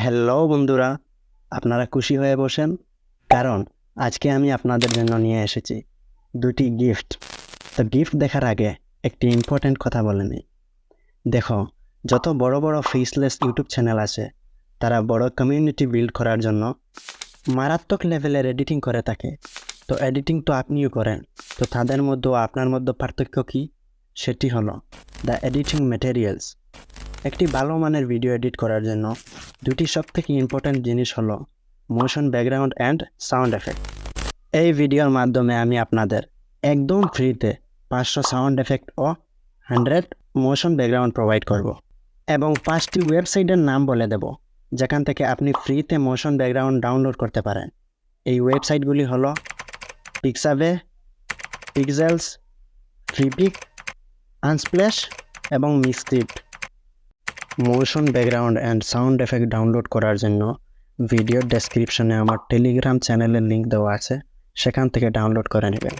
Hello বন্ধুরা, আপনারা খুশি হয়ে বসেন, কারণ আজকে আমি আপনাদের জন্য নিয়ে এসেছি দুটি গিফট। তো গিফট দেখার আগে একটি ইম্পর্টেন্ট কথা বলে নিই। দেখো, যত বড় বড় ফেসলেস ইউটিউব চ্যানেল আছে, তারা বড় কমিউনিটি বিল্ড করার জন্য মারাত্মক লেভেলের এডিটিং করে থাকে। তো এডিটিং তো আপনিও করেন, তো তাদের মধ্যে আপনার মধ্যে পার্থক্য কী? সেটি হলো দ্য এডিটিং ম্যাটেরিয়ালস। একটি ভালো মানের ভিডিও এডিট করার জন্য দুটি সবথেকে ইম্পর্ট্যান্ট জিনিস হলো motion background and sound effect. এই ভিডিওর মাধ্যমে আমি আপনাদের একদম ফ্রিতে 500 সাউন্ড এফেক্ট ও 100 মোশন ব্যাকগ্রাউন্ড প্রোভাইড করব, এবং 5টি ওয়েবসাইটের নাম বলে দেব যেখান থেকে আপনি ফ্রিতে মোশন ব্যাকগ্রাউন্ড ডাউনলোড করতে পারেন। এই ওয়েবসাইটগুলি হলো পিক্সাবে, পিক্সেলস, ফ্রিপিক, আনস্প্ল্যাশ এবং মিক্সক্রিপ্ট। Motion background and sound effect download করার জন্য ভিডিওর ডেসক্রিপশনে আমার টেলিগ্রাম চ্যানেলের লিঙ্ক দেওয়া আছে, সেখান থেকে ডাউনলোড করে নেবেন।